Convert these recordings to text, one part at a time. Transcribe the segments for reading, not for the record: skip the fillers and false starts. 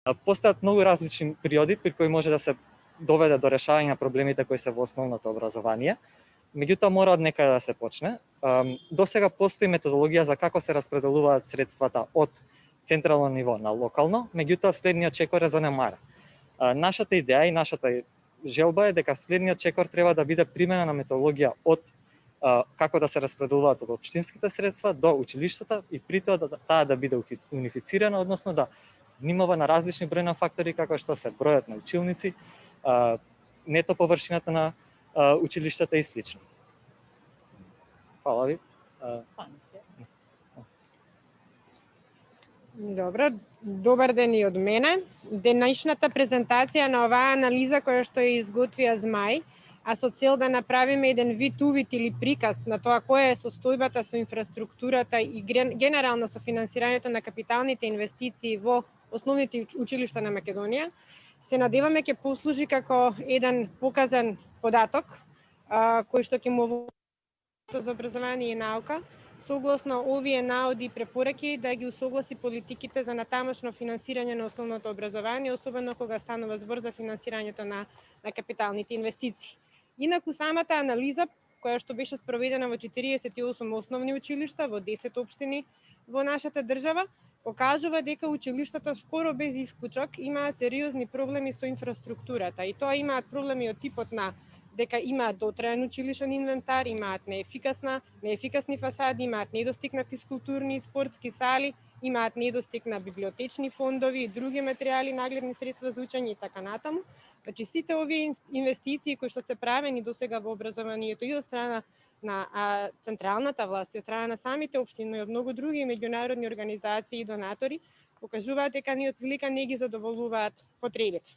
Постојат многу различни периоди при кои може да се доведе до решавање на проблемите кои се во основното образование. Меѓутоа мора од некаде да се почне. До сега постои методологија за како се распределуваат средствата од централно ниво на локално, меѓутоа следниот чекор е занемарен. Нашата идеја и нашата желба е дека следниот чекор треба да биде применена методологија од како да се распределуваат од општинските средства до училиштата и при тоа таа да биде унифицирана, односно да внимава на различни број на фактори како што се бројот на училници, нето површината на училиштата и слично. Фала ви. Добро, добар ден и од мене. Денешната презентација на оваа анализа која што ја изготвија Змај, а со цел да направиме еден вид увид или приказ на тоа која е состојбата со инфраструктурата и генерално со финансирањето на капиталните инвестиции во основните училишта на Македонија, се надеваме ќе послужи како еден показан податок кој што ќе му за образование и наука, согласно овие наоди и препораки да ги усогласи политиките за натамошно финансирање на основното образование, особено кога станува збор за финансирањето на капиталните инвестиции. Инаку самата анализа, која што беше спроведена во 48 основни училишта во 10 општини во нашата држава, покажува дека училиштата скоро без исклучок имаат сериозни проблеми со инфраструктурата и тоа имаат проблеми од типот на дека имаат дотраен училишен инвентар, имаат неефикасни фасади, имаат недостиг на физкултурни и спортски сали, имаат недостиг на библиотечни фондови и други материјали, нагледни средства за учење и така натаму. Значи сите овие инвестиции кои што се правени досега во образованието и од страна на централната власт, и од страна на самите општини и од многу други меѓународни организации и донатори, покажуваат дека ни отприлика не ги задоволуваат потребите.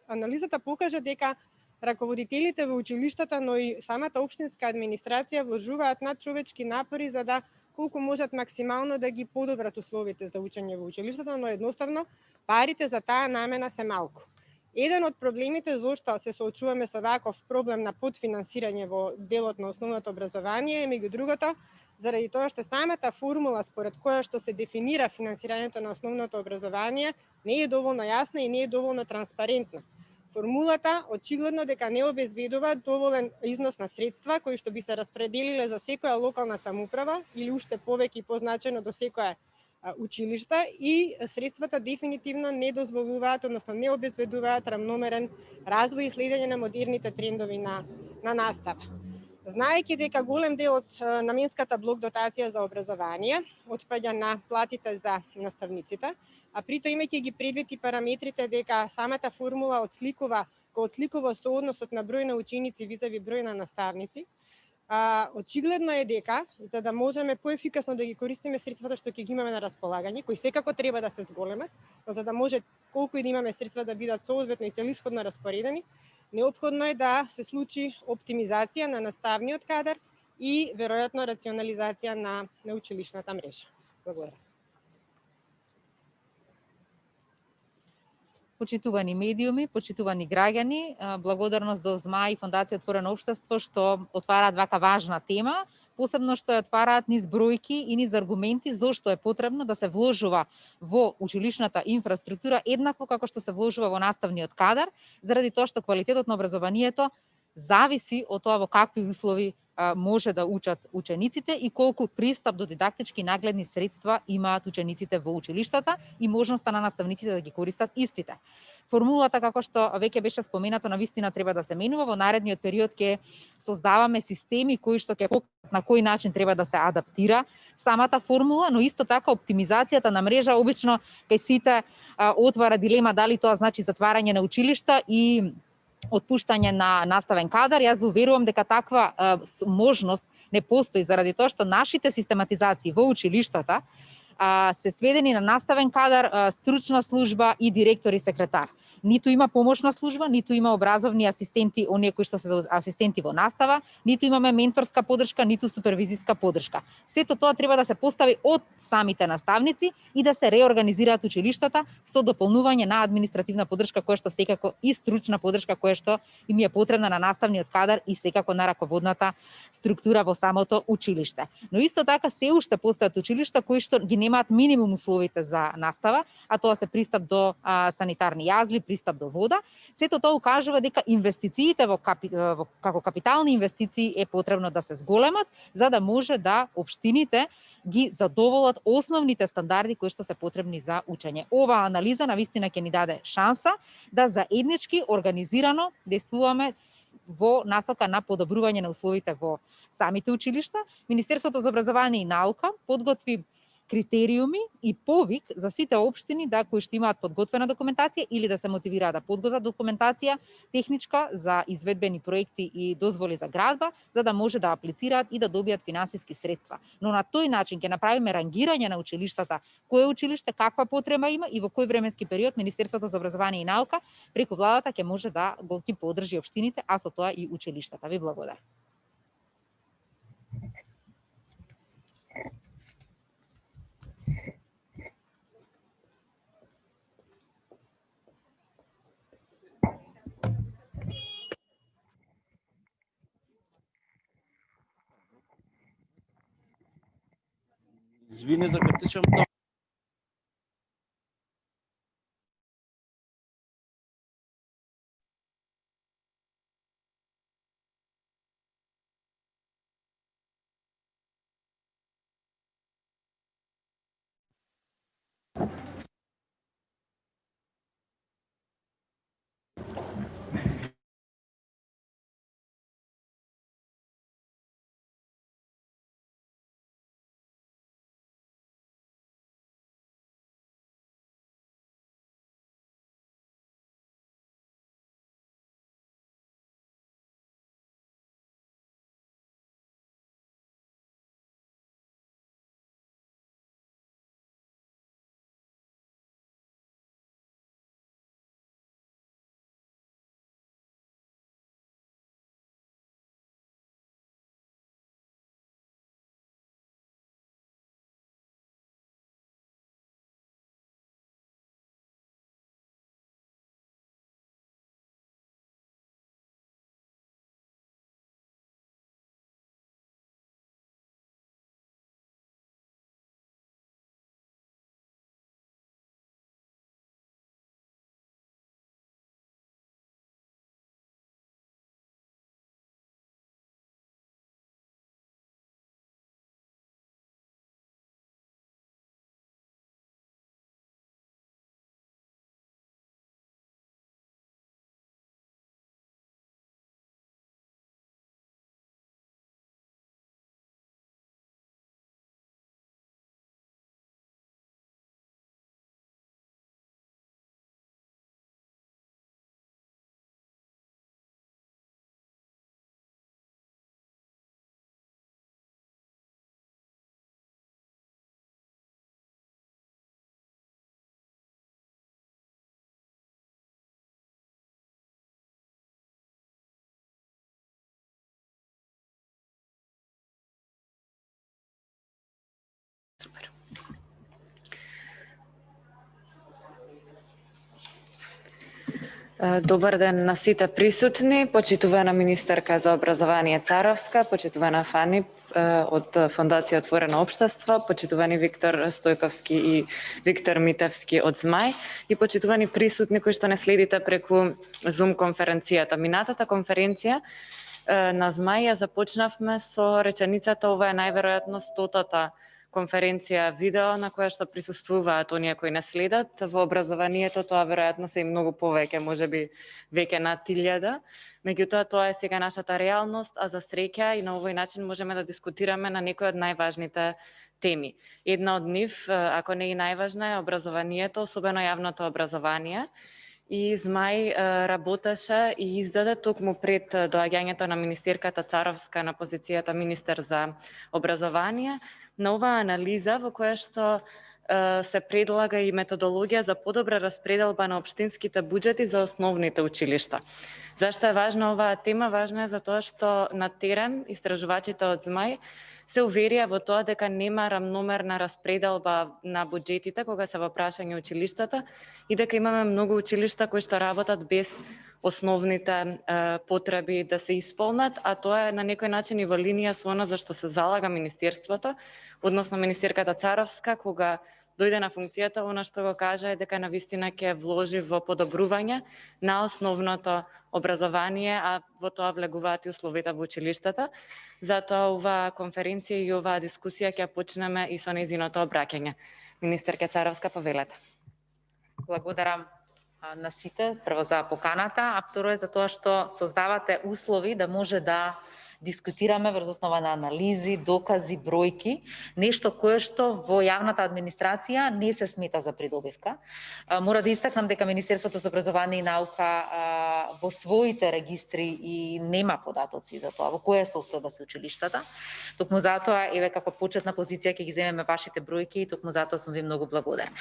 Анализата покажа дека раководителите во училиштата, но и самата општинска администрација вложуваат надчовечки напори за да колку можат максимално да ги подобрат условите за учење во училиштата, но едноставно парите за таа намена се малку. Еден од проблемите зошто се соочуваме со ваков проблем на подфинансирање во делот на основното образование е меѓу другото заради тоа што самата формула според која што се дефинира финансирањето на основното образование не е доволно јасна и не е доволно транспарентна. Формулата очигледно дека не обезбедува доволен износ на средства кои што би се распределиле за секоја локална самоуправа или уште повеќе позначено до секоја училишта и средствата дефинитивно не дозволуваат, односно не обезбедуваат рамномерен развој и следење на модерните трендови на настава. Знаејќи дека голем дел од наменската блок дотација за образование отпаѓа на платите за наставниците, а прито имајќи ги предвид и параметрите дека самата формула отсликува соодносот на број на ученици визави број на наставници, очигледно е дека за да можеме поефикасно да ги користиме средствата што ќе ги имаме на располагање, кои секако треба да се зголемат, но за да може колку и да имаме средства да бидат соодветно и целисходно распоредени, неопходно е да се случи оптимизација на наставниот кадар и веројатно рационализација на училишната мрежа. Благодарам. Почитувани медиуми, почитувани граѓани, благодарност до Змај и Фондација Отворено општество што отвараат вака важна тема, посебно што ја отвараат низ бројки и низ аргументи зошто е потребно да се вложува во училишната инфраструктура еднакво како што се вложува во наставниот кадар, заради тоа што квалитетот на образованието зависи од тоа во какви услови може да учат учениците и колку пристап до дидактички нагледни средства имаат учениците во училиштата и можноста на наставниците да ги користат истите. Формулата, како што веќе беше споменато, навистина треба да се менува. Во наредниот период ќе создаваме системи кои што ќе покажат на кој начин треба да се адаптира самата формула, но исто така оптимизацијата на мрежа обично кај сите отвара дилема дали тоа значи затварање на училишта и отпуштање на наставен кадар. Јас верувам дека таква можност не постои заради тоа што нашите систематизации во училиштата се сведени на наставен кадар, стручна служба и директор и секретар. ниту има помошна служба, ниту има образовни асистенти, оние кои што се асистенти во настава, ниту имаме менторска подршка, ниту супервизиска подршка. Сето тоа треба да се постави од самите наставници и да се реорганизираат училиштата со дополнување на административна подршка која што секако и стручна подршка која што им е потребна на наставниот кадар и секако на раководната структура во самото училиште. Но исто така се уште постојат училишта кои што ги немаат минимум условите за настава, а тоа се пристап до санитарни јазли, пристап до вода. Сето тоа укажува дека инвестициите како капитални инвестиции е потребно да се зголемат за да може да општините ги задоволат основните стандарди кои што се потребни за учење. Оваа анализа навистина ќе ни даде шанса да заеднички организирано действуваме во насока на подобрување на условите во самите училишта. Министерството за образование и наука подготви критериуми и повик за сите општини да кои што имаат подготвена документација или да се мотивираат да подготват документација техничка за изведбени проекти и дозволи за градба, за да може да аплицираат и да добијат финансиски средства. Но на тој начин ќе направиме рангирање на училиштата, кое училиште каква потреба има и во кој временски период Министерството за образование и наука преку владата ќе може да ги поддржи општините, а со тоа и училиштата. Ви благодарам. Извини, закртичам тоа. Супер. Добар ден на сите присутни, почитувана министерка за образование Царовска, почитувана Фани од Фондација Отворено општество, почитувани Виктор Стојковски и Виктор Митевски од ЗМАј и почитувани присутни кои што не следите преку Zoom конференцијата. Минатата конференција на ЗМАј ја започнавме со реченицата ова е најверојатно 100-та конференција видео на која што присуствуваат оние кои не следат. Во образованието тоа веројатно се и многу повеќе, можеби веќе над 1000. Меѓутоа тоа е сега нашата реалност, а за среќа и на овој начин можеме да дискутираме на некои од најважните теми. Една од нив, ако не и најважна, е образованието, особено јавното образование. И ЗМАј работеше и издаде токму пред доаѓањето на министерката Царовска на позицијата министер за образование, на оваа анализа во која што се предлага и методологија за подобра распределба на општинските буџети за основните училишта. Зашто е важна оваа тема? Важна е затоа што на терен истражувачите од ЗМАј се уверија во тоа дека нема рамномерна распределба на буџетите кога се во прашање училиштата и дека имаме многу училишта кои што работат без основните потреби да се исполнат, а тоа е на некој начин и во линија со она за што се залага Министерството, односно министерката Царовска, кога дојде на функцијата, она што го кажа е дека навистина ќе вложи во подобрување на основното образование, а во тоа влегуваат и условите во училиштата. Затоа оваа конференција и оваа дискусија ќе почнеме и со нејзиното обраќање. Министерка Царовска, повелете. Благодарам на сите, прво за поканата, а второ е за тоа што создавате услови да може да дискутираме врз основа на анализи, докази, бројки, нешто кое што во јавната администрација не се смета за придобивка. Мора да истакнам дека Министерството за образование и наука во своите регистри и нема податоци за тоа во која состојба се училиштата. Токму затоа, еве како почетна позиција ќе ги земеме вашите бројки и токму затоа сум ви многу благодарна.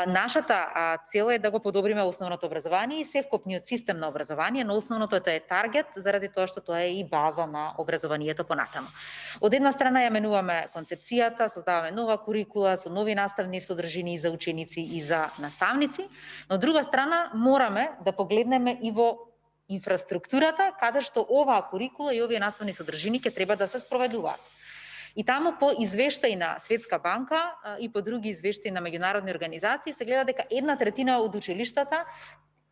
Нашата цел е да го подобриме основното образование и севкупниот систем на образование, но основното е таргет заради тоа што тоа е и база на образованието понатаму. Од една страна ја менуваме концепцијата, создаваме нова курикула со нови наставни содржини за ученици и за наставници, но од друга страна мораме да погледнеме и во инфраструктурата каде што оваа курикула и овие наставни содржини ќе треба да се спроведуваат. И таму по извештаи на Светска банка и по други извештаи на меѓународни организации се гледа дека 1/3 од училиштата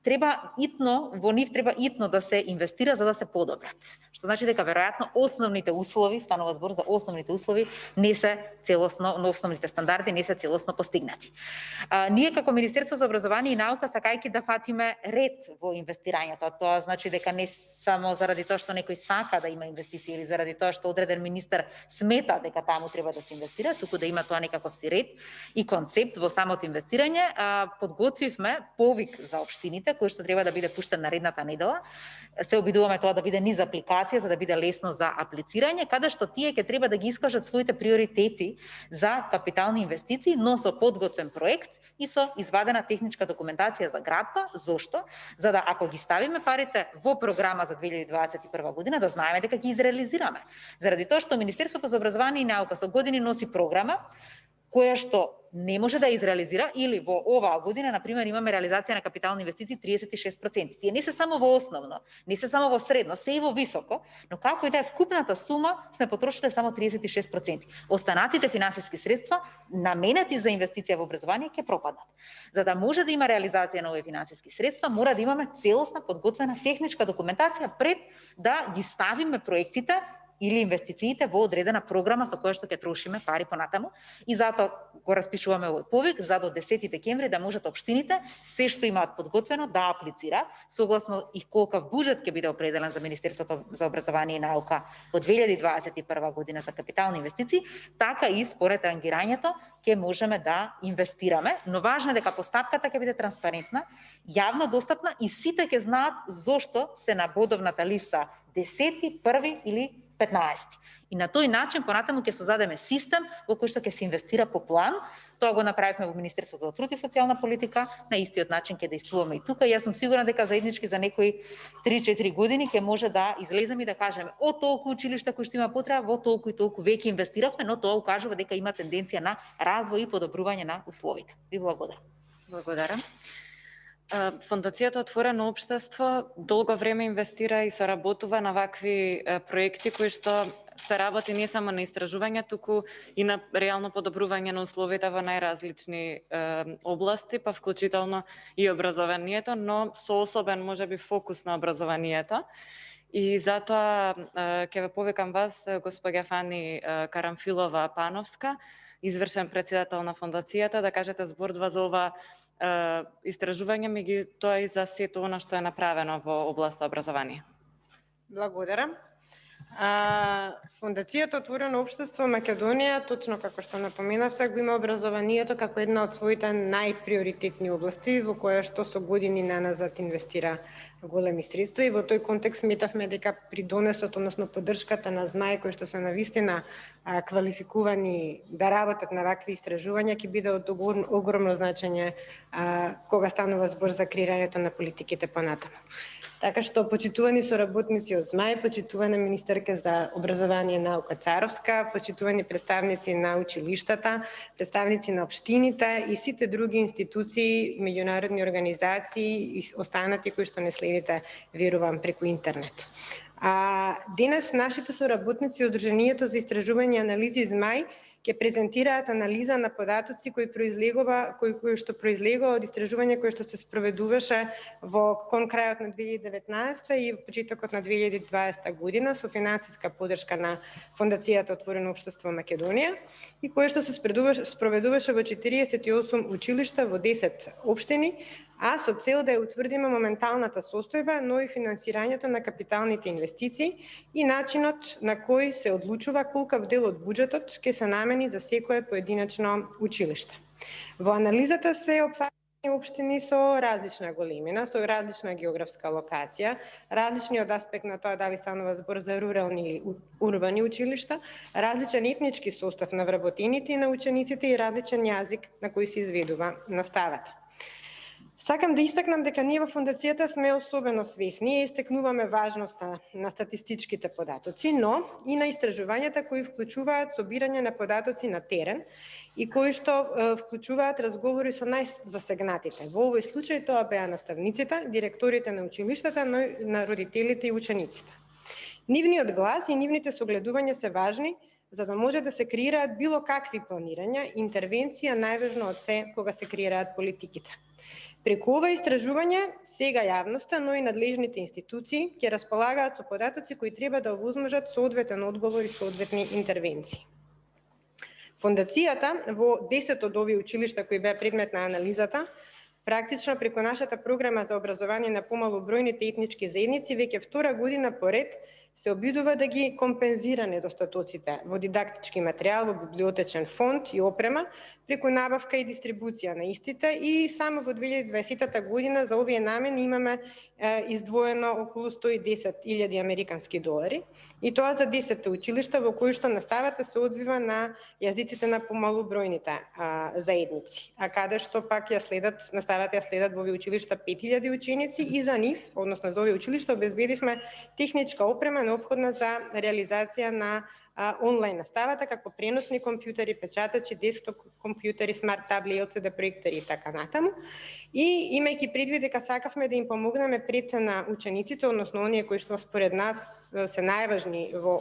во нив треба итно да се инвестира за да се подобрат. Што значи дека веројатно основните услови, станува збор за основните услови, не се целосно, на основните стандарди не се целосно постигнати. Ние како Министерство за образование и наука сакајќи да фатиме ред во инвестирањето, тоа значи дека не само заради тоа што некој сака да има инвестиции или заради тоа што одреден министер смета дека таму треба да се инвестира, туку да има тоа некаков си ред и концепт во самото инвестирање. Подготвивме повик за општините кој што треба да биде пуштен наредната недела. Се обидуваме тоа да биде низ апликација за да биде лесно за аплицирање, каде што тие ќе треба да ги искажат своите приоритети за капитални инвестиции, но со подготвен проект и со извадена техничка документација за градба. Зошто? За да ако ги ставиме парите во програма за 2021 година, да знаеме дека ги изреализираме. Заради тоа што Министерството за образование и наука со години носи програма која што не може да изреализира, или во оваа година, например, имаме реализација на капитални инвестиции 36%. Тие не се само во основно, не се само во средно, се и во високо, но како и да е вкупната сума, сме потрошиле само 36%. Останатите финансиски средства, наменети за инвестиција во образование, ќе пропаднат. За да може да има реализација на овие финансиски средства, мора да имаме целосна подготвена техничка документација пред да ги ставиме проектите или инвестициите во одредена програма со која што ќе трошиме пари понатаму, и затоа го распишуваме овој повик за до 10 декември да можат општините се што имаат подготвено да аплицираат согласно и колкав буџет ќе биде определен за Министерството за образование и наука во 2021 година за капитални инвестиции, така и според рангирањето ќе можеме да инвестираме, но важно е дека постапката ќе биде транспарентна, јавно достапна и сите ќе знаат зошто се на бодовната листа 10, 1 или 15. И на тој начин понатаму ќе создадеме систем во кој што ќе се инвестира по план. Тоа го направивме во Министерството за труд и социјална политика, на истиот начин ќе действуваме и тука. Јас сум сигурна дека заеднички за некои 3-4 години ќе може да излеземе и да кажеме од толку училишта кои што има потреба, во толку и толку веќе инвестиравме, но тоа укажува дека има тенденција на развој и подобрување на условите. Ви благодарам. Благодарам. Фондацијата Отворено општество долго време инвестира и соработува на вакви проекти кои што се работи не само на истражување, туку и на реално подобрување на условите во најразлични области, па вклучително и образованието, но со особен можеби фокус на образованието. И затоа ќе ве повикам вас, господја Фани Карамфилова Пановска, извршен претседател на фондацијата, да кажете збор-два за ова истражување, тоа и за сето она што е направено во областа образование. Благодарам. Фондацијата Отворено општество Македонија, точно како што напоменавте, го има образованието како една од своите најприоритетни области во која што со години наназад инвестира големи средства, и во тој контекст сметавме дека придонесот, односно поддршката на ЗМАј, кој што се навистина квалификувани да работат на вакви истражувања ќе биде од огромно значење кога станува збор за креирањето на политиките понатаму. Така што, почитувани соработници од ЗМАј, почитувана министерка за образование и наука Царовска, почитувани представници на училиштата, представници на општините и сите други институции, меѓународни организации и останати кои што не следите, верувам, преку интернет. Денес нашите соработници од Удруженијето за истражување и анализи ЗМАј ќе презентираат анализа на податоци кои што произлегува од истражување кое што се спроведуваше кон крајот на 2019 и почетокот на 2020 година со финансиска поддршка на Фондацијата Отворено општество Македонија и кое што се спроведуваше во 48 училишта во 10 општини, а со цел да ја утврдиме моменталната состојба, но и финансирањето на капиталните инвестиции и начинот на кој се одлучува колкав дел од буџетот ќе се намени за секое поединачно училиште. Во анализата се опфатени општини со различна големина, со различна географска локација, различни од аспект на тоа дали станува збор за рурални или урбани училишта, различен етнички состав на вработените и на учениците и различен јазик на кој се изведува наставата. Сакам да истакнам дека ние во Фондацијата сме особено свесни и истекнуваме важноста на статистичките податоци, но и на истражувањата кои вклучуваат собирање на податоци на терен и кои што вклучуваат разговори со најзасегнатите. Во овој случај тоа беа наставниците, директорите на училиштата, но и на родителите и учениците. Нивниот глас и нивните согледувања се важни за да може да се креираат било какви планирања, интервенција, најважно од се кога се креираат политиките. Преку ова истражување, сега јавноста, но и надлежните институции ќе располагаат со податоци кои треба да овозможат соодветен одговор и соодветни интервенции. Фондацијата во 10 од овие училишта кои беа предмет на анализата, практично преку нашата програма за образование на помалобројните етнички заедници веќе втора година поред се обидува да ги компензира недостатоците во дидактички материјал, во библиотечен фонд и опрема, преку набавка и дистрибуција на истите и само во 2020 година за овие намени имаме издвоено околу 110.000 американски долари и тоа за 10 училишта во кои што наставата се одвива на јазиците на помалобројните заедници, а каде што пак наставата ја следат во овие училишта 5.000 ученици и за нив, односно за овие училишта обезбедивме техничка опрема неопходна за реализација на онлайн наставата, како преносни компјутери, печатачи, десктоп компјутери, смарт табли, LCD проектори и така натаму. И имајќи предвид дека сакавме да им помогнеме пред на учениците, односно оние кои што според нас се најважни во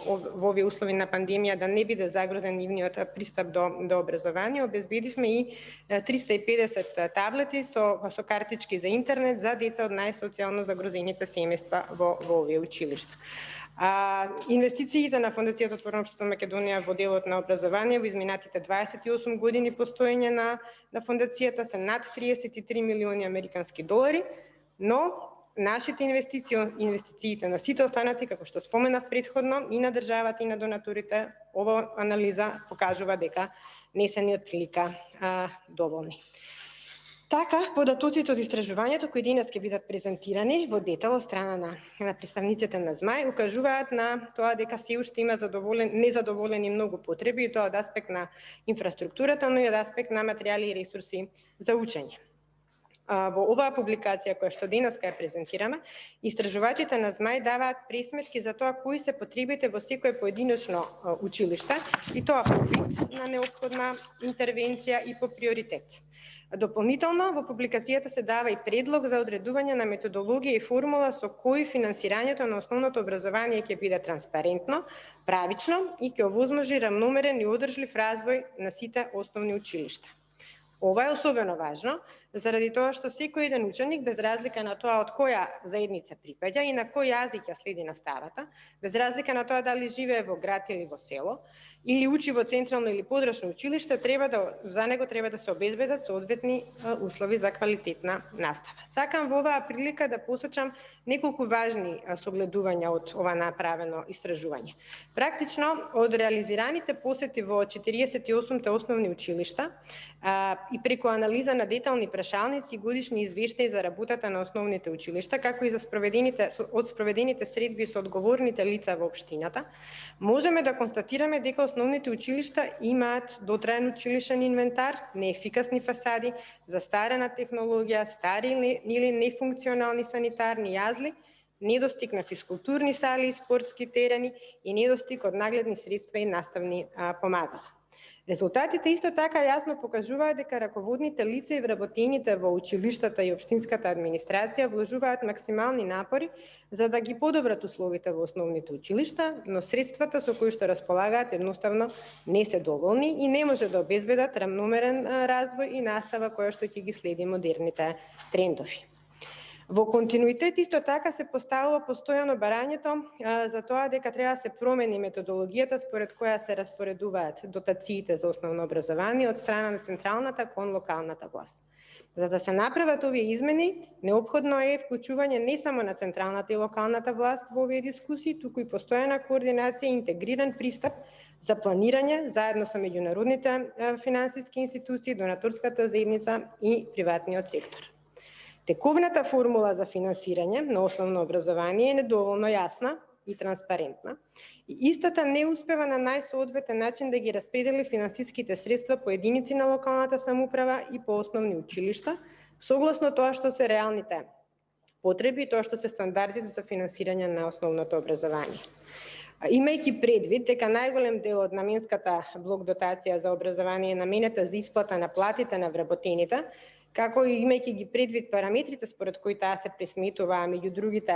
овие услови на пандемија да не биде загрозен нивниот пристап до образование, обезбедивме и 350 таблети со картички за интернет за деца од најсоцијално загрозените семејства во овие училишта. Инвестициите на Фондацијата Отворено општество Македонија во делот на образование во изминатите 28 години постоење на Фондацијата се над 33 милиони американски долари, но нашите инвестициите на сите останати, како што споменав претходно, и на државата и на донаторите, ова анализа покажува дека не се ни отприлика доволни. Така, податоците од истражувањето кои денес ќе бидат презентирани во детал од страна на представниците на ЗМАј укажуваат на тоа дека се уште има незадоволени многу потреби и тоа од аспект на инфраструктурата, но и од аспект на материјали и ресурси за учење. Во оваа публикација која што денеска ја презентираме, истражувачите на ЗМАј даваат пресметки за тоа кои се потребите во секое поединечно училиште и тоа по вид на неопходна интервенција и по приоритет. Дополнително, во публикацијата се дава и предлог за одредување на методологија и формула со кој финансирањето на основното образование ќе биде транспарентно, правично и ќе овозможи рамномерен и одржлив развој на сите основни училишта. Ова е особено важно, заради тоа што секој еден ученик, без разлика на тоа од која заедница припаѓа и на кој јазик ја следи наставата, без разлика на тоа дали живее во град или во село, или учи во централно или подрачно училиште, за него треба да се обезбедат соодветни услови за квалитетна настава. Сакам во оваа прилика да посочам неколку важни согледувања од ова направено истражување. Практично, од реализираните посети во 48 основни училишта и преку анализа на детални прашалници и годишни извештаи за работата на основните училишта, како и за спроведените средби со одговорните лица во општината, можеме да констатираме дека основните училишта имаат дотраен училишен инвентар, неефикасни фасади, застарена технологија, стари или нефункционални санитарни јазли, недостиг на физкултурни сали и спортски терени и недостиг од нагледни средства и наставни помагала. Резултатите исто така јасно покажуваат дека раководните лица и вработените во училиштата и општинската администрација вложуваат максимални напори за да ги подобрат условите во основните училишта, но средствата со кои што располагаат едноставно не се доволни и не може да обезбедат рамномерен развој и настава која што ќе ги следи модерните трендови. Во континуитет исто така се поставува постојано барањето за тоа дека треба да се промени методологијата според која се распоредуваат дотациите за основно образование од страна на централната кон локалната власт. За да се направат овие измени, неопходно е вклучување не само на централната и локалната власт во овие дискусии, туку и постојана координација и интегриран пристап за планирање заедно со меѓународните финансиски институции, донаторската заедница и приватниот сектор. Тековната формула за финансирање на основно образование е недоволно јасна и транспарентна и истата не успева на најсоодветен начин да ги распредели финансиските средства по единици на локалната самоуправа и по основни училишта, согласно тоа што се реалните потреби и тоа што се стандардите за финансирање на основното образование. Имајќи предвид дека најголем дел од наменската блок дотација за образование е наменета за исплата на платите на вработените, како и имајќи ги предвид параметрите според кои таа се пресметува, меѓу другите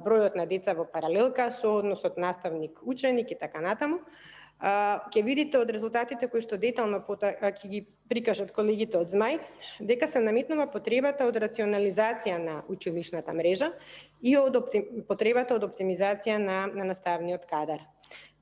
бројот на деца во паралелка, соодносот наставник-ученик и така натаму, ќе видите од резултатите кои што детално ќе ги прикажат колегите од ЗМАј, дека се наметнува потребата од рационализација на училишната мрежа и од потребата од оптимизација на наставниот кадар.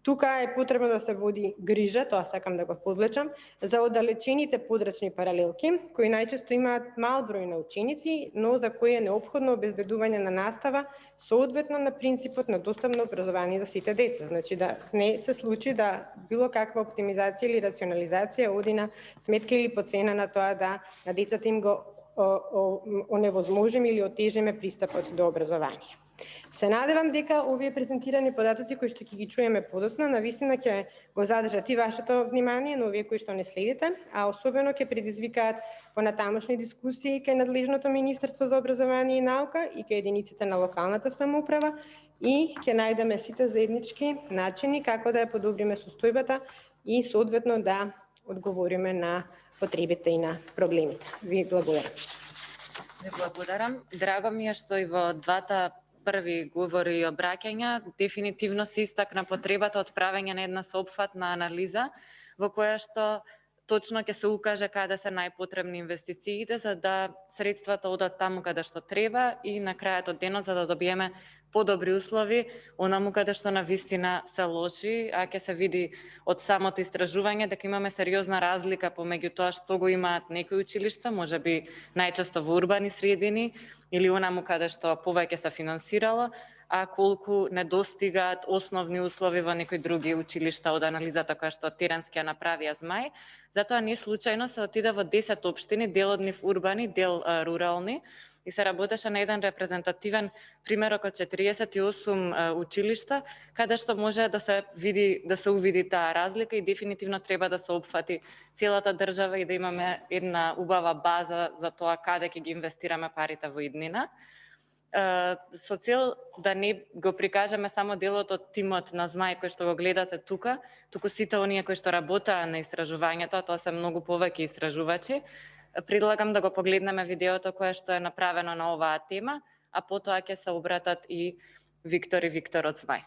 Тука е потребно да се води грижа, тоа сакам да го подлечам, за оддалечените подрачни паралелки, кои најчесто имаат мал број на ученици, но за кои е неопходно обезбедување на настава соодветно на принципот на достапно образование за сите деца. Значи да не се случи да било каква оптимизација или рационализација оди на сметка или по цена на тоа да на децата им го оневозможиме или отежиме пристапот до образование. Се надевам дека овие презентирани податоци кои што ќе ги чуеме подоцна навистина ќе го задржат и вашето внимание, но овие кои што не следите, а особено ќе предизвикаат понатамошни дискусии кај надлежното Министерство за образование и наука и кај единиците на локалната самоуправа и ќе најдеме сите заеднички начини како да ја подобриме состојбата и соодветно да одговориме на потребите и на проблемите. Ви благодарам. Ви благодарам. Драго ми е што и во двата први говори и обраќања дефинитивно се истакна потребата од правење на една соопфатна анализа во која што точно ќе се укаже каде се најпотребни инвестициите за да средствата одат таму каде што треба и на крајот од денот за да добиеме подобри услови онаму каде што навистина се лоши, а ќе се види од самото истражување дека имаме сериозна разлика помеѓу тоа што го имаат некои училишта, можеби најчесто во урбани средини или онаму каде што повеќе се финансирало, а колку недостигаат основни услови во некои други училишта од анализата која што теренски ја направија ЗМАј. Затоа не случајно се отиде во 10 општини, дел од нив урбани, дел рурални, и се работеше на еден репрезентативен примерок од 48 училишта, каде што може да се увиди таа разлика и дефинитивно треба да се опфати целата држава и да имаме една убава база за тоа каде ќе ги инвестираме парите во иднина. Со цел да не го прикажеме само делот од тимот на ЗМАј кој што го гледате тука, туку сите оние кои што работаа на истражувањето, тоа се многу повеќе истражувачи. Предлагам да го погледнеме видеото кое што е направено на оваа тема, а потоа ќе се обратат и Виктор од ЗМАј.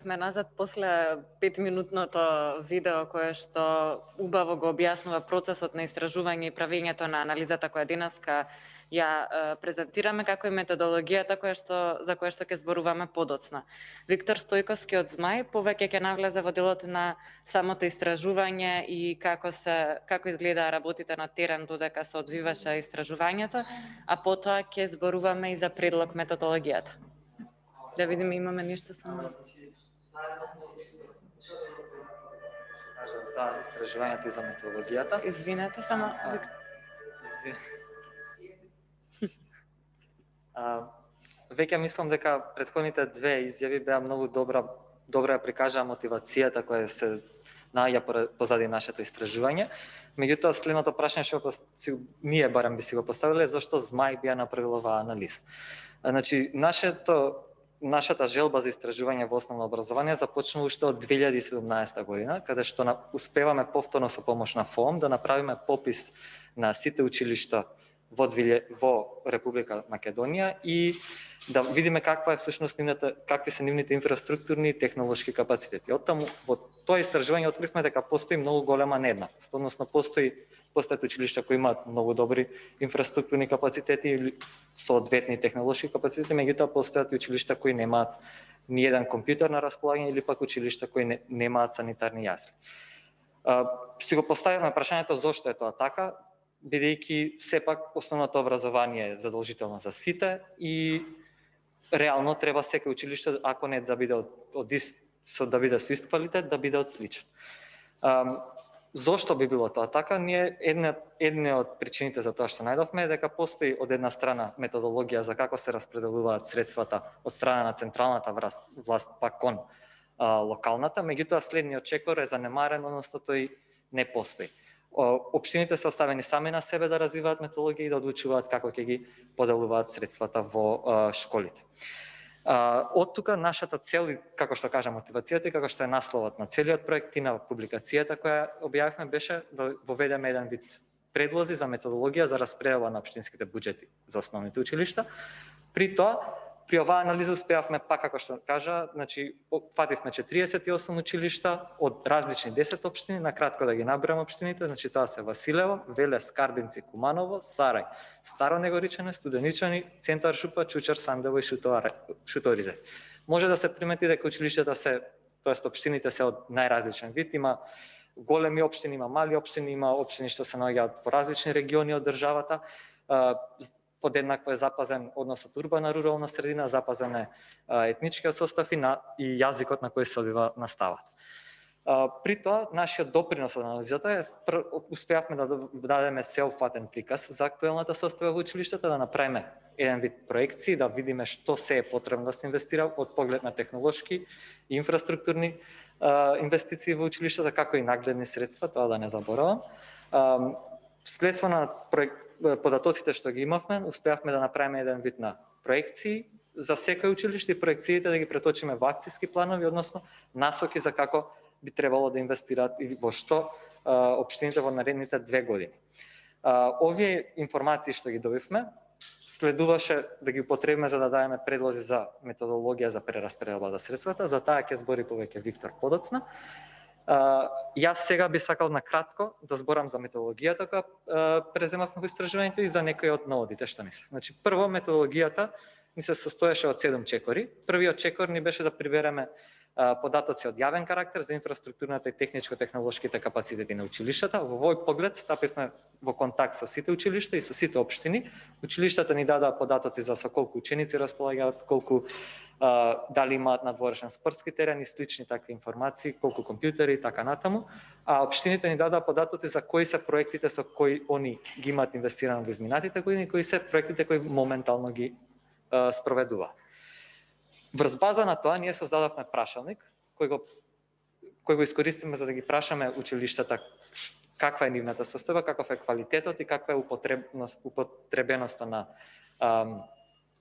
Ме назад после 5-минутното видео кое што убаво го објаснува процесот на истражување и правењето на анализата која денеска ја презентираме, како и методологијата за која што ќе зборуваме подоцна. Виктор Стојковски од ЗМАј повеќе ќе навлезе во делот на самото истражување и како изгледа работите на терен додека се одвиваше истражувањето, а потоа ќе зборуваме и за предлог методологијата. Да видиме имаме нешто само. За истражувањето и за методологијата. Извинете, само Веќе мислам дека претходните две изјави беа многу добро ја прикажаа мотивацијата која се наоѓа позади нашето истражување. Меѓутоа, следното прашање што ние барем би си го поставиле, зашто ЗМАј би ја направила оваа анализа. Значи, нашата желба за истражување во основно образование започнува уште од 2017 година, каде што успеваме повторно со помош на ФОМ да направиме попис на сите училишта во Република Македонија и да видиме какви се нивните инфраструктурни и технолошки капацитети. Оттаму во тоа истражување откривме дека постои многу голема нееднаквост, односно постојат училишта кои имаат многу добри инфраструктурни капацитети или соодветни технолошки капацитети, меѓутоа постојат и училишта кои немаат ни еден компјутер на располагање или пак училишта кои немаат санитарни јасли. Си го поставивме прашањето зошто е тоа така, бидејќи сепак основното образование е задолжително за сите и реално треба секој училиште, ако не да биде да биде со ист квалитет, да биде од сличен. Зошто би било тоа така? Ние една од причините за тоа што најдовме е дека постои од една страна методологија за како се распределуваат средствата од страна на централната власт пак кон локалната, меѓутоа следниот чекор е занемарен, односно тој не постои. Општините се оставени сами на себе да развиваат методологија и да одлучуваат како ќе ги поделуваат средствата во школите. Од тука нашата цел, како што кажа мотивацијата и како што е насловот на целиот проект и на публикацијата која објавивме беше да воведеме еден вид предлози за методологија за распредела на општинските буџети за основните училишта. При оваа анализа успеавме пак како што кажа, значи фативме 48 училишта од различни 10 општини, на кратко да ги набројам општините, значи тоа се Василево, Велес, Скарбинци, Куманово, Сарај, Старо Негоричане, Студеничани, Центар Шупа, Чучар, Сандево и Шуторизе. Може да се примети дека училиштата тоест општините се од најразличен вид, има големи општини, има мали општини, има општини што се наоѓаат во различни региони од државата. Подеднакво е запазен односот урбана-рурална средина, запазен е етничкиот состав и јазикот на кој се одвива наставата. При тоа, нашиот допринос од анализата е успеавме да дадеме сеопфатен приказ за актуелната состојба во училиштата, да направиме еден вид проекции, да видиме што се е потребно да се инвестира од поглед на технолошки и инфраструктурни инвестиции во училиштата, како и нагледни средства, тоа да не заборавам. Следство на податоците што ги имавме, успеавме да направиме еден вид на проекции за секој училиште и проекциите да ги преточиме во акциски планови, односно насоки за како би требало да инвестираат и во што општините во наредните 2 години. Овие информации што ги добивме, следуваше да ги употребиме за да дадеме предлози за методологија за прераспределба за средствата, за таа ќе збори повеќе Виктор подоцна. Јас сега би сакал на кратко да зборам за методологијата која преземавме во истражувањето и за некои од наводите што ни се. Значи, прво методологијата ни се состоеше од 7 чекори. Првиот чекор ни беше да прибереме податоци од јавен карактер за инфраструктурната и техничко-технолошките капацитети на училиштата. Во овој поглед стапивме во контакт со сите училишта и со сите општини. Училиштата ни дадаа податоци за со колку ученици располагаат, колку дали имаат надворешен спортски терен и слични такви информации, колку компјутери и така натаму, а општините ни дадаа податоци за кои се проектите со кои они ги имаат инвестирано во изминатите години, кои се проектите кои моментално ги спроведуваат. Врз база на тоа ние создадовме прашалник кој го искористиме за да ги прашаме училиштата каква е нивната состојба, каков е квалитетот и каква е употребеноста на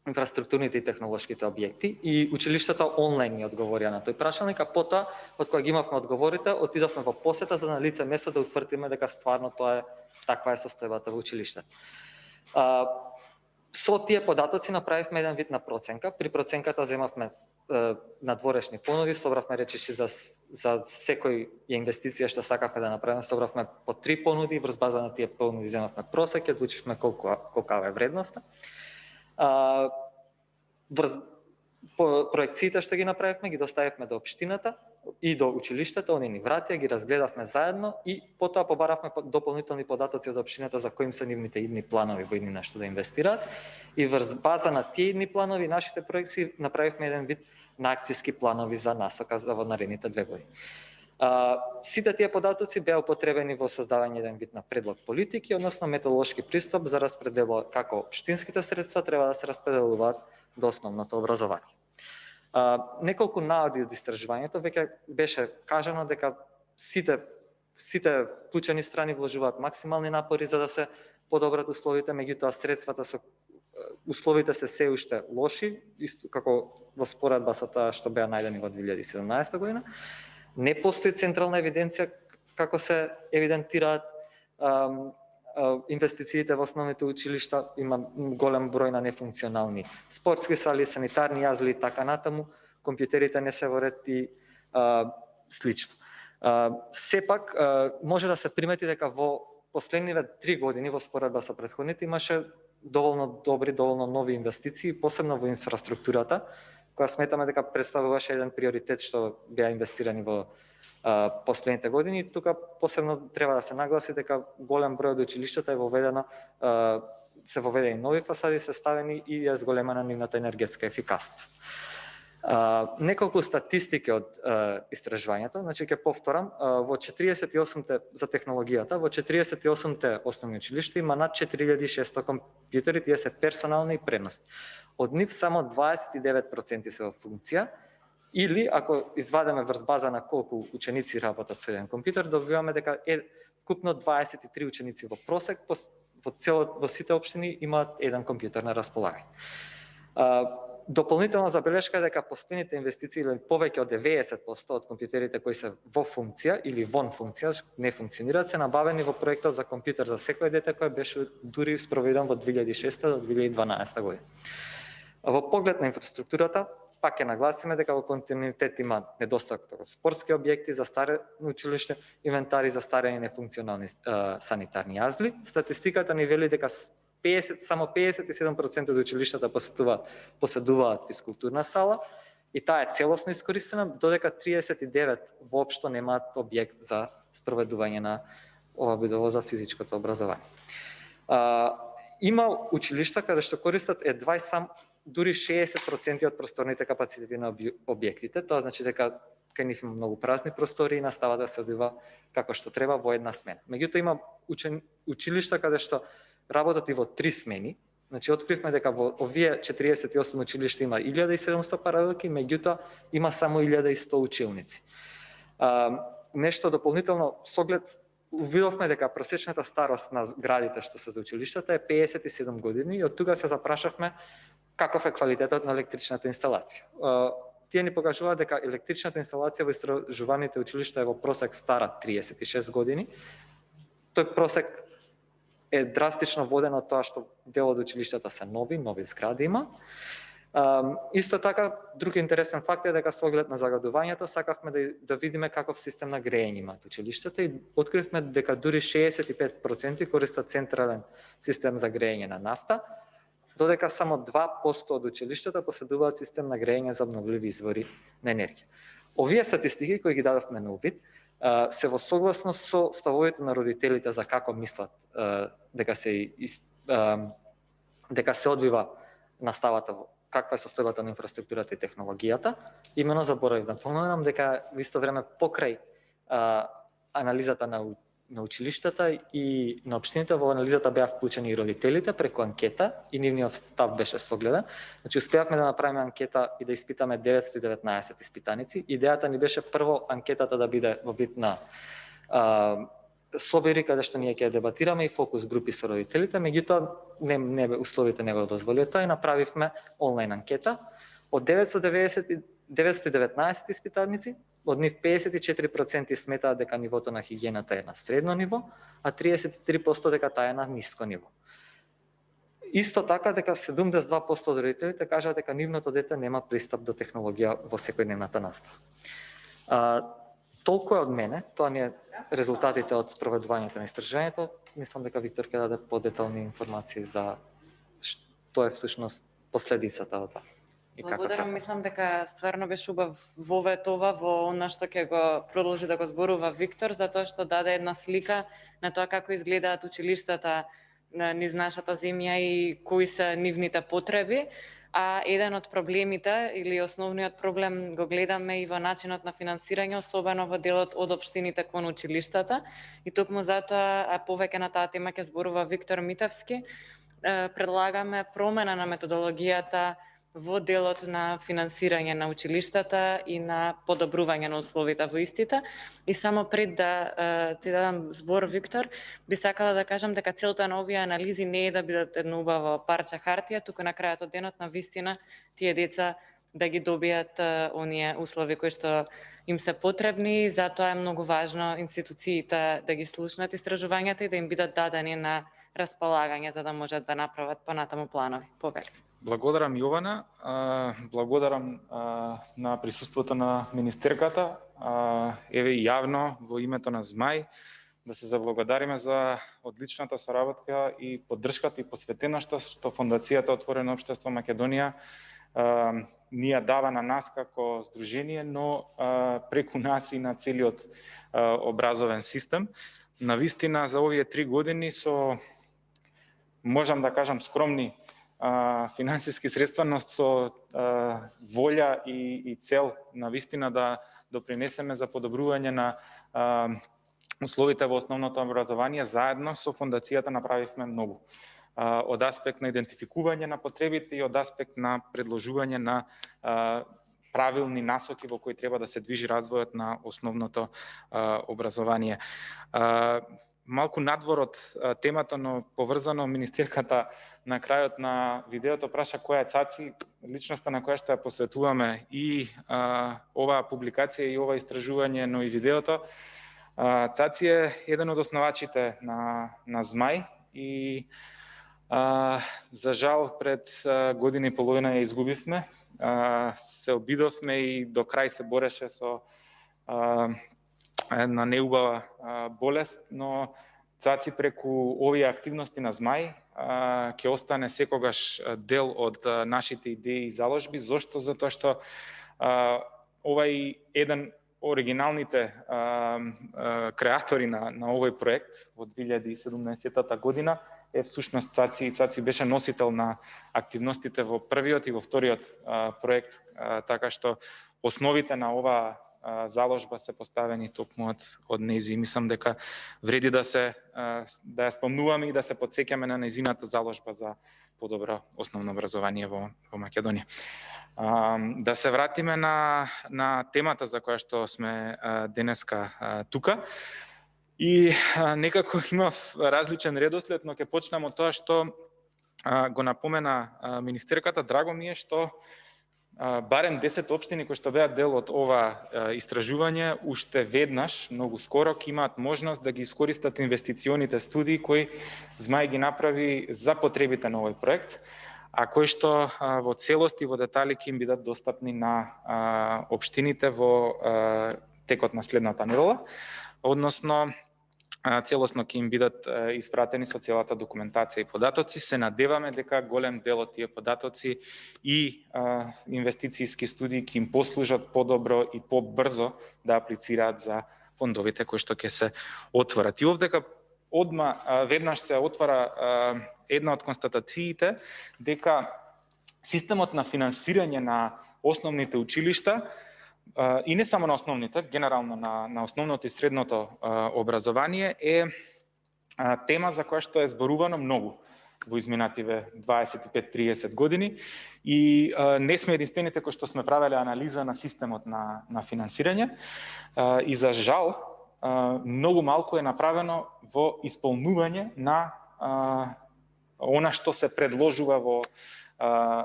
инфраструктурните и технолошките објекти, и училиштата онлайн ни одговорија на тој прашалник, а потоа, од кога ги имавме одговорите, отидовме во посета за на лице место да утврдиме дека стварно тоа е таква е состојбата во училиштето. Со тие податоци направивме еден вид на проценка. При проценката земавме надворешни понуди, собравме речиси за секој инвестиција што сакавме да направиме, собравме по 3 понуди, врз база на тие понуди земавме просек, одлучивме колкава е вредноста. Врз проекциите што ги направивме, ги доставивме до општината и до училиштата, они ни вратија, ги разгледавме заедно и потоа побаравме дополнителни податоци од општината за кои се нивните идни планови во идни нешто да инвестираат. И врз база на тие идни планови, нашите проекции, направивме еден вид на акцијски планови за насока за во наредните 2 години. Сите тие податоци беа употребени во создавање еден вид на предлог политики, односно методолошки пристап за распределување како општинските средства треба да се распределуваат до основното образование. Неколку наводи од истражувањето, веќе беше кажано дека сите вклучени страни вложуваат максимални напори за да се подобрат условите, меѓутоа средствата со условите се уште лоши, исто како во споредба со тоа што беа најдени во 2017 година. Не постои централна евиденција како се евидентираат инвестициите во основните училишта, има голем број на нефункционални спортски сали, санитарни јазли и така натаму, компјутерите не се во ред и слично. Сепак може да се примети дека во последниве 3 години во споредба со претходните имаше доволно добри, доволно нови инвестиции, посебно во инфраструктурата, која сметаме дека представуваше еден приоритет што беа инвестирани во последните години. Тука посебно треба да се нагласи дека голем број од училиштата е воведено, се воведени нови фасади, се ставени и е зголемена нивната енергетска ефикасност. Неколку статистики од истражувањето, значи ќе повторам, во 48-те за технологијата, во 48-те основни училишта има над 4600 компјутери, тие се персонални и преносни. Од нив само 29% се во функција, или ако извадиме врз база на колку ученици работат со еден компјутер, добиваме дека вкупно 23 ученици во просек во сите општини имаат еден компјутер на располагање. Дополнителна забелешка е дека последните инвестиции, или повеќе од 90% од компјутерите кои се во функција или вон функција, не функционираат, се набавени во проектот за компјутер за секој дете кој беше дури спроведен во 2006 до 2012 година. Во поглед на инфраструктурата, пак ќе нагласиме дека во континуитет има недостаток од спортски објекти, застарени училиште, инвентари, застарени нефункционални санитарни јазли. Статистиката ни вели дека само 57% од училиштата поседуваат физкултурна сала и таа е целосно искористена, додека 39 воопшто немаат објект за спроведување на ова видово за физичкото образование. Има училишта каде што користат едва сам дури 60% од просторните капацитети на објектите, тоа значи дека кај нив има многу празни простори и наставата се одвива како што треба во една смена. Меѓутоа има училишта каде што работат и во 3 смени. Значи откривме дека во овие 48 училишта има 1700 паралелки, меѓутоа има само 1100 училници. Нешто дополнително со оглед увидовме дека просечната старост на градите што се за училиштата е 57 години и од тука се запрашавме каков е квалитетот на електричната инсталација. Тие ни покажуваат дека електричната инсталација во истражуваните училишта е во просек стара 36 години. Тој просек е драстично воден од тоа што дел од училиштата се нови згради има. Исто така, друг интересен факт е дека со оглед на загадувањето сакавме да видиме каков систем на грејење имаат училиштата и откривме дека дури 65% користат централен систем за грејење на нафта, додека само 2% од училиштата поседуваат систем на грејење за обновливи извори на енергија. Овие статистики кои ги дадовме на увид се во согласност со ставовите на родителите за како мислат дека се одвива наставата, каква е состојбата на инфраструктурата и технологијата. Имено заборавив да поминам дека во исто време покрај анализата на училиштата и на општините, во анализата беа вклучени и родителите преку анкета и нивниот став беше согледан. Значи успеавме да направиме анкета и да испитаме 919 испитаници. Идејата ни беше прво анкетата да биде во вид на собери каде што ние ќе дебатираме и фокус групи со родителите, меѓутоа условите не го дозволија тоа и направивме онлайн анкета. Од 919 испитаници, од нив 54% сметаат дека нивото на хигиената е на средно ниво, а 33% дека таа е на ниско ниво. Исто така дека 72% од родителите кажаат дека нивното дете нема пристап до технологија во секојдневната настава. Толку е од мене, тоа ми е резултатите од спроведувањето на истражувањето. Мислам дека Виктор ќе даде подетални информации за што е всушност последицата од тоа. Благодарам, мислам дека стварно беше убав вовет ова во она што ќе го продолжи да го зборува Виктор, затоа што даде една слика на тоа како изгледаат училиштата низ нашата земја и кои се нивните потреби. А еден од проблемите или основниот проблем го гледаме и во начинот на финансирање, особено во делот од општините кон училиштата. И токму затоа, а повеќе на таа тема ќе зборува Виктор Митевски, предлагаме промена на методологијата во делот на финансирање на училиштата и на подобрување на условите во истите. И само пред да ти дадам збор, Виктор, би сакала да кажам дека целта на овие анализи не е да бидат едно убаво парче хартија, туку на крајот од денот на вистина тие деца да ги добијат оние услови кои што им се потребни. Затоа е многу важно институциите да ги слушнат истражувањата и да им бидат дадени на располагање за да можат да направат понатаму планови. Повели. Благодарам, Јована. Благодарам на присуството на министерката. Еве и јавно во името на ЗМАј да се заблагодариме за одличната соработка и поддршката и посветеноста што Фондацијата Отворено општество Македонија ни ја дава на нас како здружение, но преку нас и на целиот образовен систем. Навистина за овие 3 години со, можам да кажам, скромни финансиски средства, но со волја и цел на вистина да допринесеме за подобрување на условите во основното образование. Заедно со Фондацијата направивме многу. Од аспект на идентификување на потребите и од аспект на предложување на правилни насоки во кои треба да се движи развојот на основното образование. Малку надвор од темата, но поврзано, министерката на крајот на видеото праша која е Цаци, личноста на која што ја посветуваме и оваа публикација и ова истражување, но и видеото. Цаци е еден од основачите на ЗМАј и за жал пред година и половина ја изгубивме. Се обидовме и до крај се бореше со една неубава болест, но Цаци преку овие активности на ЗМАј ќе остане секогаш дел од нашите идеи и заложби. Зошто? Затоа што ова е еден оригиналните креатори на овој проект во 2017 година е всушност Цаци. Цаци беше носител на активностите во првиот и во вториот проект, така што основите на оваа заложба се поставени токму од нејзи. Мислам дека вреди да ја спомнуваме и да се потсеќаме на нејзината заложба за подобро основно образование во Македонија. Да се вратиме на темата за која што сме денеска тука. И некако имав различен редослед, но ќе почнам од тоа што го напомена министерката. Драго ми е што барем 10 општини кои што беа дел од ова истражување уште веднаш, многу скоро, ќе имаат можност да ги искористат инвестиционите студии кои ЗМАј ги направи за потребите на овој проект, а кои што во целост и во детали ќе им бидат достапни на општините во текот на следната недела, односно целосно ќе им бидат испратени со целата документација и податоци. Се надеваме дека голем дел од тие податоци и инвестицијски студии ќе им послужат подобро и побрзо да аплицираат за фондовите кои што ќе се отворат. И овдека одма веднаш се отвара една од констатациите дека системот на финансирање на основните училишта и не само на основните, генерално на основното и средното образование е тема за која што е зборувано многу во изминативе 25-30 години и не сме единствените кои што сме правеле анализа на системот на финансирање и за жал многу малку е направено во исполнување на она што се предложува во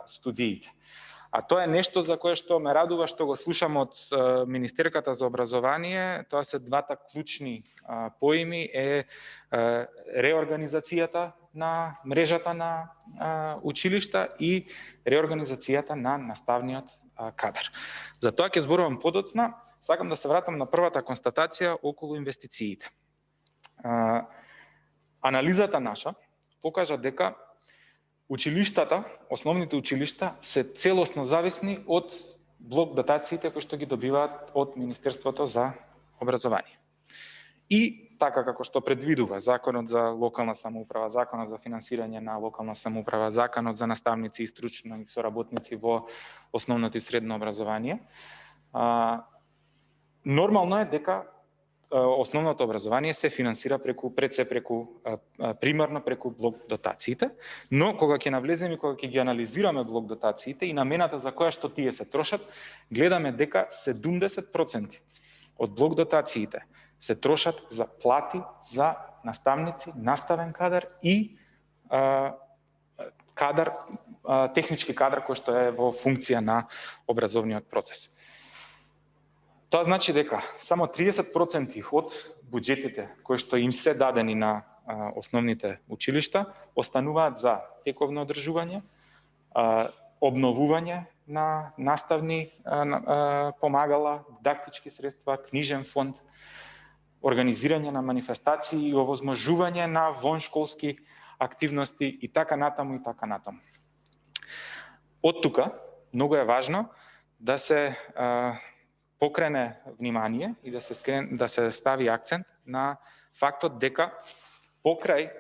студиите. А тоа е нешто за кое што ме радува што го слушам од министерката за образование. Тоа се двата клучни поими, е реорганизацијата на мрежата на училишта и реорганизацијата на наставниот кадар. За тоа ќе зборувам подоцна, сакам да се вратам на првата констатација околу инвестициите. Анализата наша покажа дека училиштата, основните училишта, се целосно зависни од блок дотациите кои што ги добиваат од Министерството за образование. И така како што предвидува Законот за локална самоуправа, Законот за финансирање на локална самоуправа, Законот за наставници и стручни соработници во основното и средно образование, нормално е дека основното образование се финансира примарно преку блок дотациите, но кога ќе навлеземе и кога ќе ги анализираме блок дотациите и намената за која што тие се трошат, гледаме дека 70% од блок дотациите се трошат за плати за наставници, наставен кадар и технички кадар кој што е во функција на образовниот процес. Тоа значи дека само 30% од буџетите кои што им се дадени на основните училишта остануваат за тековно одржување, обновување на наставни помагала, дидактички средства, книжен фонд, организирање на манифестации и овозможување на воншколски активности и така натаму и така натаму. Од тука многу е важно да се покрене внимание и да се стави акцент на фактот дека покрај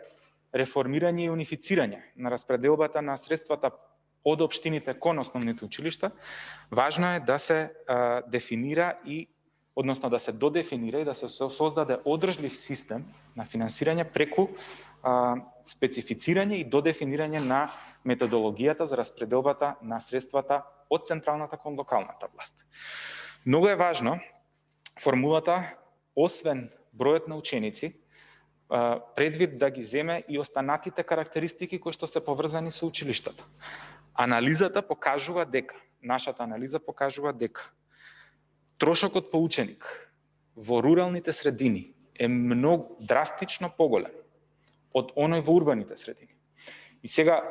реформирање и унифицирање на распределбата на средствата од општините кон основните училишта, важно е да се дефинира односно да се додефинира и да се создаде одржлив систем на финансирање преку специфицирање и додефинирање на методологијата за распределбата на средствата од централната кон локалната власт. Многу е важно формулата, освен бројот на ученици, предвид да ги земе и останатите карактеристики кои што се поврзани со училиштата. Нашата анализа покажува дека трошокот по ученик во руралните средини е многу драстично поголем од оној во урбаните средини. И сега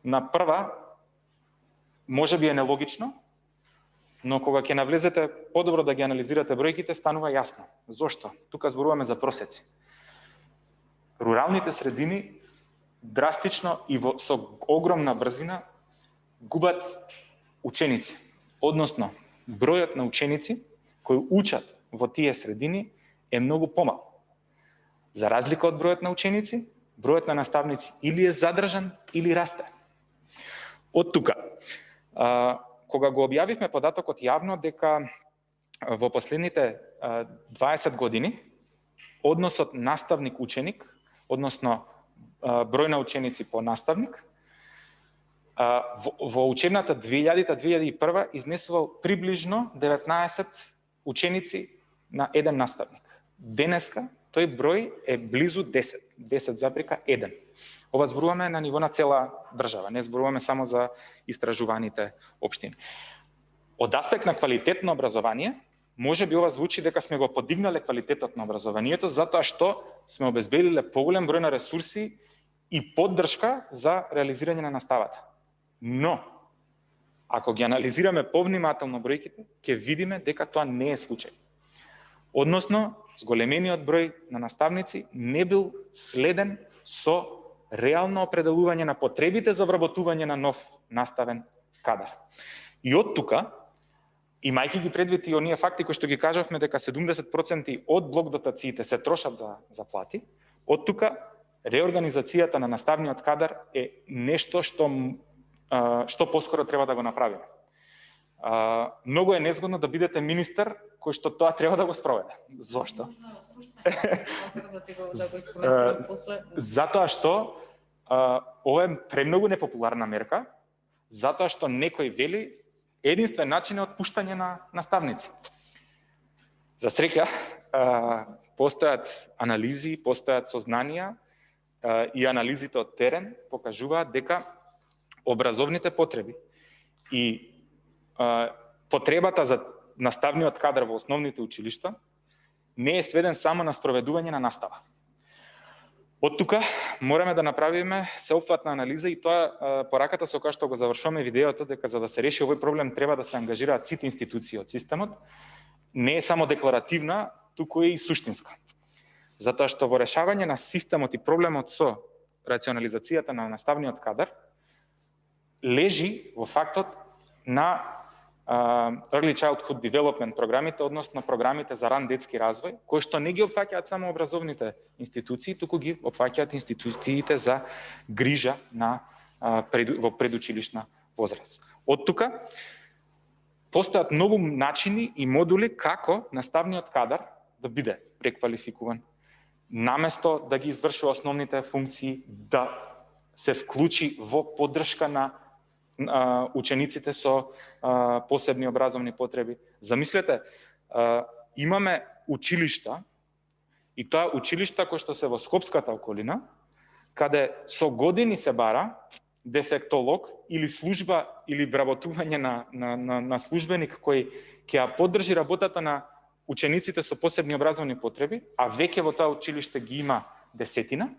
на прва можеби е нелогично, но кога ќе навлезете подобро да ги анализирате бројките, станува јасно. Зошто? Тука зборуваме за просеци. Руралните средини драстично и со огромна брзина губат ученици. Односно, бројот на ученици кои учат во тие средини е многу помал. За разлика од бројот на ученици, бројот на наставници или е задржан, или расте. Од тука, кога го објавивме податокот јавно дека во последните 20 години односот наставник-ученик, односно број на ученици по наставник, во учебната 2000-2001 изнесувал приближно 19 ученици на еден наставник. Денеска тој број е близу 10,1. Ова зборуваме на ниво на цела држава, не зборуваме само за истражуваните општини. Од аспект на квалитет на образование, може би ова звучи дека сме го подигнале квалитетот на образованието, затоа што сме обезбедиле поголем број на ресурси и поддршка за реализирање на наставата. Но, ако ги анализираме повнимателно бројките, ќе видиме дека тоа не е случај. Односно, зголемениот број на наставници не бил следен со реално определување на потребите за вработување на нов наставен кадар. И од тука, имајќи ги предвид и оние факти кои што ги кажавме дека 70% од блок дотациите се трошат за плати, од тука реорганизацијата на наставниот кадар е нешто што поскоро треба да го направиме. Многу е незгодно да бидете министер кој што тоа треба да го спроведе. Зошто? Затоа што ова е премногу непопуларна мерка, затоа што некој вели единствен начин е отпуштање на наставници. За среќа, постојат анализи, постојат сознанија и анализите од терен покажуваат дека образовните потреби и потребата за наставниот кадар во основните училишта не е сведен само на спроведување на настава. Од тука мораме да направиме сеопфатна анализа и тоа пораката со која што го завршуваме видеото, дека за да се реши овој проблем треба да се ангажираат сите институции од системот, не е само декларативна, туку е и суштинска. Затоа што во решавање на системот и проблемот со рационализацијата на наставниот кадар лежи во фактот на Early Childhood Development програмите, односно програмите за ран детски развој, кои што не ги опфаќаат само образовните институции, туку ги опфаќаат институциите за грижа на во предучилишна возраст. Од тука постојат многу начини и модули како наставниот кадар да биде преквалификуван, наместо да ги извршува основните функции, да се вклучи во поддршка на учениците со посебни образовни потреби. Замислете, имаме училишта, и тоа училишта кои што се во Скопската околина, каде со години се бара дефектолог или служба или вработување на службеник кој ќе ја поддржи работата на учениците со посебни образовни потреби, а веќе во тоа училиште ги има десетина,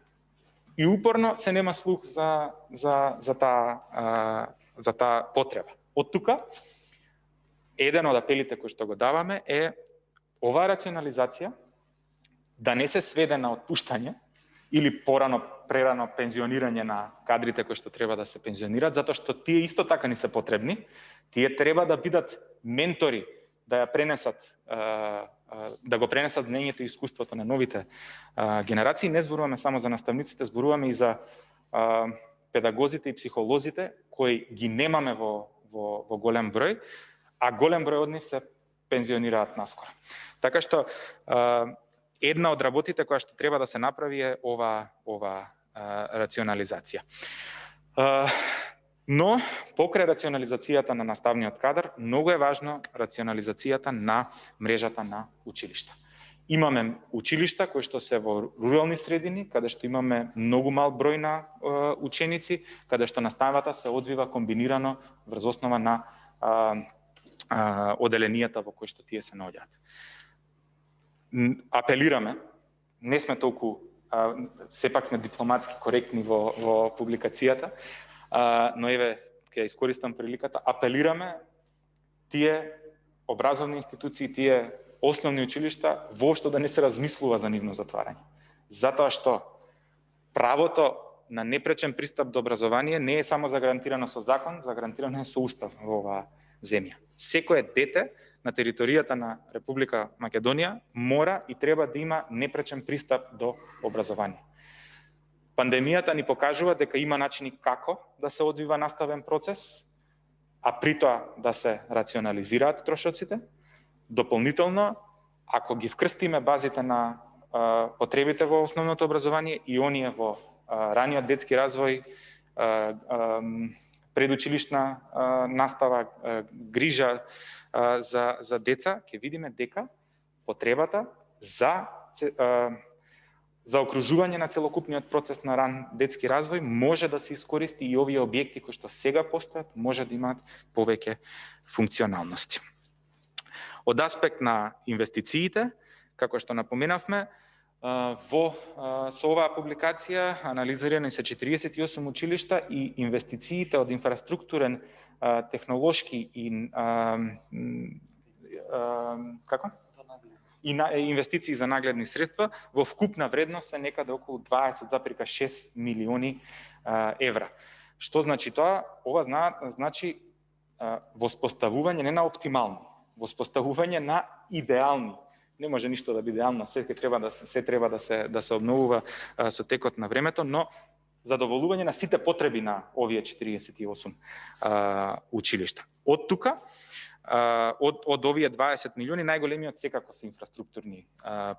и упорно се нема слух за таа потреба. Од тука, еден од апелите кои што го даваме е оваа рационализација да не се сведе на отпуштање или прерано пензионирање на кадрите кои што треба да се пензионират, затоа што тие исто така ни се потребни. Тие треба да бидат ментори, да ја пренесат, да го пренесат знаењето и искуството на новите генерации. Не зборуваме само за наставниците, зборуваме и за педагозите и психолозите кои ги немаме во голем број, а голем број од нив се пензионираат наскоро. Така што една од работите која што треба да се направи е ова рационализација. Но покрај рационализацијата на наставниот кадар, многу е важно рационализацијата на мрежата на училишта. Имаме училишта кои што се во рурални средини, каде што имаме многу мал број на ученици, каде што наставата се одвива комбинирано врз основа на оделенијата во кои што тие се наоѓаат. Апелираме, не сме толку, сепак сме дипломатски коректни во публикацијата, но еве ќе искористам приликата, апелираме тие образовни институции, тие основни училишта воопшто да не се размислува за нивно затварање. Затоа што правото на непречен пристап до образование не е само загарантирано со закон, загарантирано е со устав во оваа земја. Секое дете на територијата на Република Македонија мора и треба да има непречен пристап до образование. Пандемијата ни покажува дека има начини како да се одвива наставен процес, а при тоа да се рационализираат трошоците. Дополнително, ако ги вкрстиме базите на потребите во основното образование и оние во раниот детски развој, предучилишна настава, грижа за деца, ќе видиме дека потребата за окружување на целокупниот процес на ран детски развој може да се искористи и овие објекти кои што сега постојат, може да имаат повеќе функционалности. Од аспект на инвестициите, како што напоменавме, со оваа публикација анализирани се 48 училишта и инвестициите од инфраструктурен, технолошки и инвестиции за нагледни средства во вкупна вредност се некаде околу 20,6 милиони евра. Што значи тоа? Ова значи воспоставување не на оптимални, воспоставување на идеални. Не може ништо да биде идеално, се треба да се обновува со текот на времето, но задоволување на сите потреби на овие 48 училишта. Од тука, од овие 20 милиони, најголемиот секако се инфраструктурни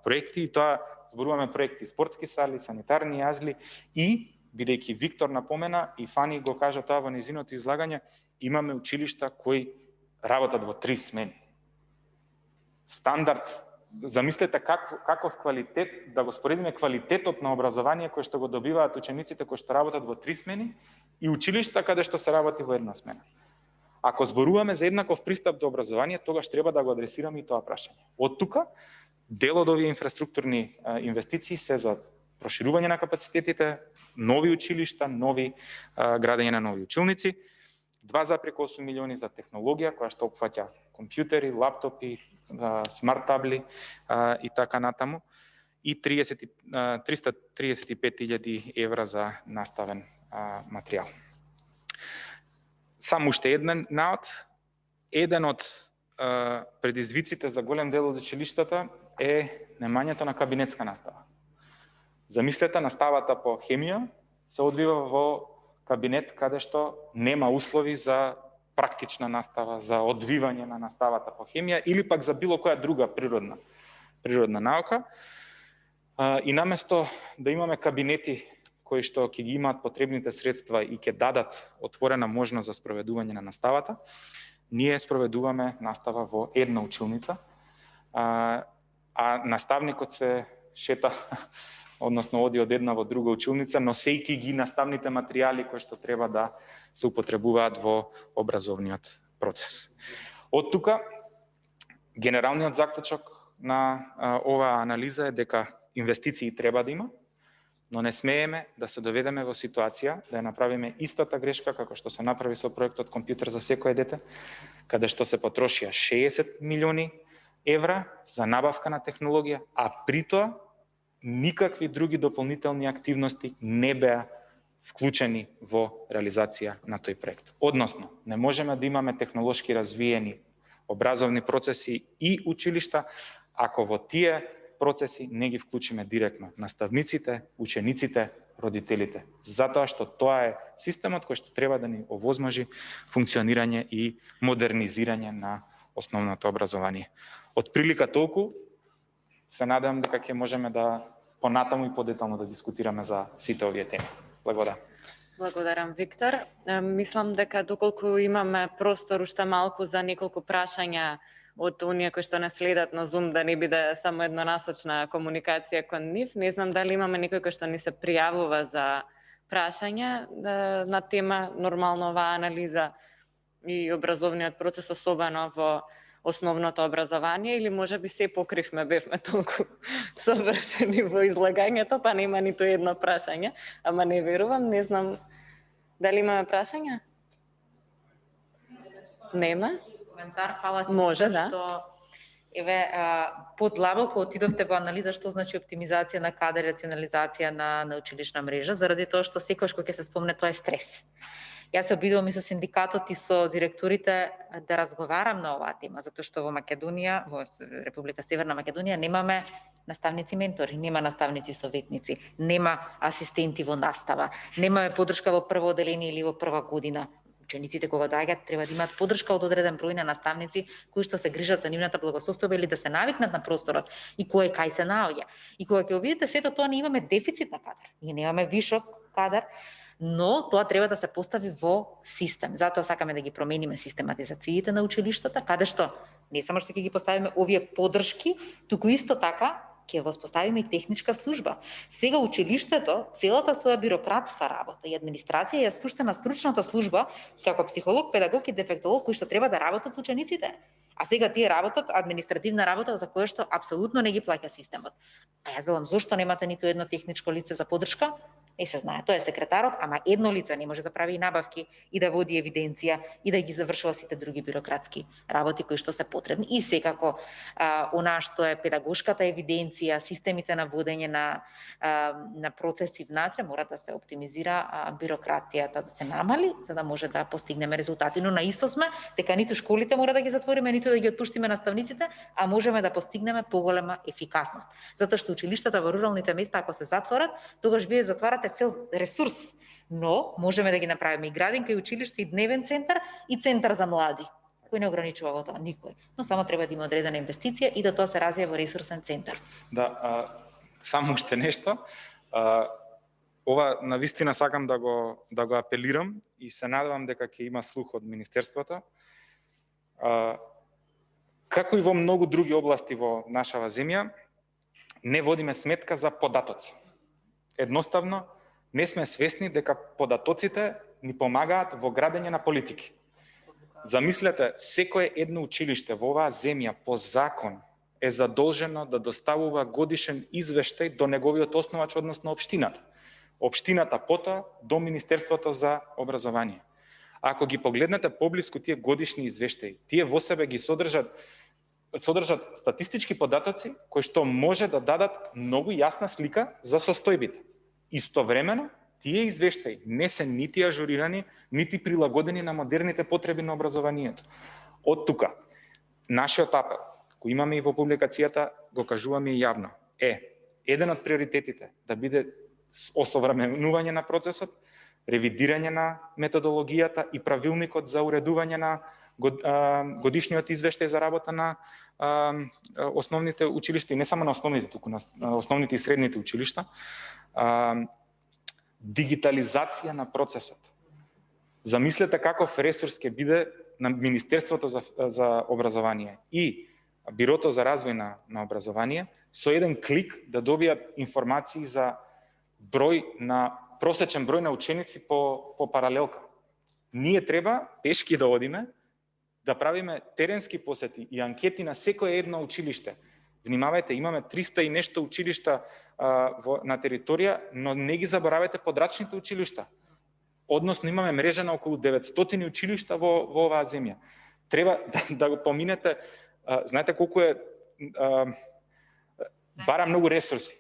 проекти, и тоа зборуваме проекти спортски сали, санитарни јазли и, бидејќи Виктор напомена и Фани го кажа тоа во незиното излагање, имаме училишта кои работат во 3 смени. Стандард, замислете каков квалитет, да го споредиме квалитетот на образование кој што го добиваат учениците кои што работат во 3 смени и училишта каде што се работи во 1 смена. Ако зборуваме за еднаков пристап до образование, тогаш треба да го адресираме и тоа прашање. Од тука, дел од овие инфраструктурни инвестиции се за проширување на капацитетите, нови училишта, градење на нови училници, 2,8 милиони за технологија која што опфаќа компјутери, лаптопи, смарт табли и така натаму, и 335.000 евра за наставен материјал. Само уште еден од предизвиците за голем дел од училиштата е немањето на кабинетска настава. Замислете, наставата по хемија се одвива во кабинет каде што нема услови за практична настава, за одвивање на наставата по хемија или пак за било која друга природна наука. И наместо да имаме кабинети кои што ќе ги имаат потребните средства и ќе дадат отворена можност за спроведување на наставата, ние спроведуваме настава во една училница, а наставникот се шета, односно оди од една во друга училница, носејќи ги наставните материјали кои што треба да се употребуваат во образовниот процес. Од тука, генералниот заклучок на оваа анализа е дека инвестиции треба да има, но не смееме да се доведеме во ситуација да ја направиме истата грешка како што се направи со проектот Компјутер за секое дете, каде што се потрошија 60 милиони евра за набавка на технологија, а при тоа никакви други дополнителни активности не беа вклучени во реализација на тој проект. Односно, не можеме да имаме технолошки развиени образовни процеси и училишта ако во тие процеси не ги вклучиме директно наставниците, учениците, родителите. Затоа што тоа е системот кој што треба да ни овозможи функционирање и модернизирање на основното образование. Од прилика толку, се надевам дека ќе можеме да понатаму и подетално да дискутираме за сите овие теми. Благодарам. Благодарам, Виктор. Мислам дека доколку имаме простор уште малку за неколку прашања од оние кои што не следат на Zoom, да не биде само еднонасочна комуникација кон нив. Не знам дали имаме некој кој што ни се пријавува за прашања на тема нормално оваа анализа и образовниот процес, особено во основното образование, или може би се покривме, бевме толку совршени во излагањето, па нема ниту едно прашање, ама не верувам, не знам дали имаме прашања? Нема? Коментар, фала ти. Може, да. Што, подлабоко отидовте во анализа што значи оптимизација на кадар, рационализација на училишна мрежа, заради тоа што секогаш кога ќе се спомне тоа е стрес. Јас се обидувам и со синдикатот и со директорите да разговарам на оваа тема, затоа што во Македонија, во Република Северна Македонија, немаме наставници ментори, нема наставници советници, нема асистенти во настава, немаме поддршка во прво оделение или во прва година. Учениците кога доаѓаат треба да имаат поддршка од одреден број на наставници кои што се грижат за нивната благосостојба или да се навикнат на просторот и кој кај се наоѓа. И кога ќе видите сето тоа, ние имаме дефицит на кадар, ние немаме вишок кадар, но тоа треба да се постави во систем. Затоа сакаме да ги промениме систематизациите на училиштата, каде што не само што ќе ги поставиме овие поддршки, туку исто така ќе воспоставиме и техничка служба. Сега училиштето, целата своја бирократска работа и администрација ја спушта на стручната служба како психолог, педагог и дефектолог кои што треба да работат со учениците. А сега тие работат административна работа за која што апсолутно не ги плаќа системот. А јас велам, зошто немате ниту едно техничко лице за поддршка? Не се знае, тоа е секретарот, ама едно лице не може да прави и набавки и да води евиденција и да ги завршува сите други бирократски работи кои што се потребни. И секако она што е педагошката евиденција, системите на водење на процеси внатре мора да се оптимизира, бирократијата да се намали за да може да постигнеме резултати. Но наисто сме дека ниту школите мора да ги затвориме, ниту да ги отпуштиме наставниците, а можеме да постигнеме поголема ефикасност. Затоа што училиштата во руралните места ако се затворат, тогаш вие затварате цел ресурс, но можеме да ги направиме и градинка, и училиште, и дневен центар, и центар за млади. Кој не ограничува во тоа? Никој. Но само треба да има одредена инвестиција и да тоа се развие во ресурсен центар. Да, само уште нешто. Ова навистина сакам да го апелирам и се надевам дека ќе има слух од Министерството. Како и во многу други области во нашава земја, не водиме сметка за податоци. Едноставно, не сме свесни дека податоците ни помагаат во градење на политики. Замислете, секое едно училиште во оваа земја по закон е задолжено да доставува годишен извештај до неговиот основач, односно општината. Општината потоа до Министерството за образование. Ако ги погледнете поблиску тие годишни извештаи, тие во себе ги содржат статистички податоци кои што може да дадат многу јасна слика за состојбите. Истовремено, тие извештаи не се нити ажурирани, нити прилагодени на модерните потреби на образованието. Од тука, нашиот апел, кој имаме и во публикацијата, го кажуваме и јавно, еден од приоритетите да биде осовременување на процесот, ревидирање на методологијата и правилникот за уредување на годишниот извештај за работа на основните училишта, и не само на основните, туку на основните и средните училишта, дигитализација на процесот. Замислете каков ресурс ќе биде на Министерството за образование и Бирото за развој на образование со еден клик да добијат информации за просечен број на ученици по паралелка. Ние треба пешки да одиме, да правиме теренски посети и анкети на секое едно училиште. Внимавајте, имаме 300 и нешто училишта на територија, но не ги заборавајте подрачните училишта. Односно имаме мрежа на околу 900 училишта во оваа земја. Треба да го поминете, знаете колку бара многу ресурси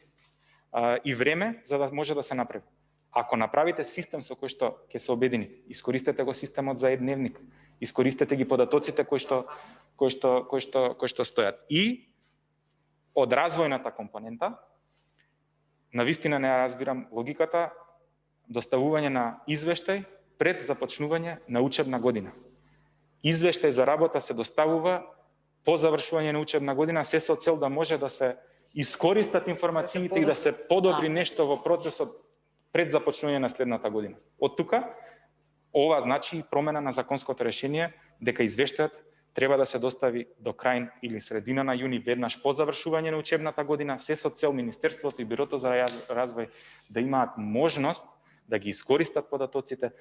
и време за да може да се направи. Ако направите систем со кој што ќе се обедини, искористете го системот за едневник, искористете ги податоците кои што стојат. И од развојната компонента, навистина не разбирам логиката, доставување на извештај пред започнување на учебна година. Извештај за работа се доставува по завршување на учебна година, се со цел да може да се искористат информациите и да се подобри нешто во процесот пред започнување на следната година. Од тука, ова значи промена на законското решение, дека извештајот треба да се достави до крај или средина на јуни, веднаш по завршување на учебната година, се со цел Министерството и Бирото за развој да имаат можност да ги искористат податоците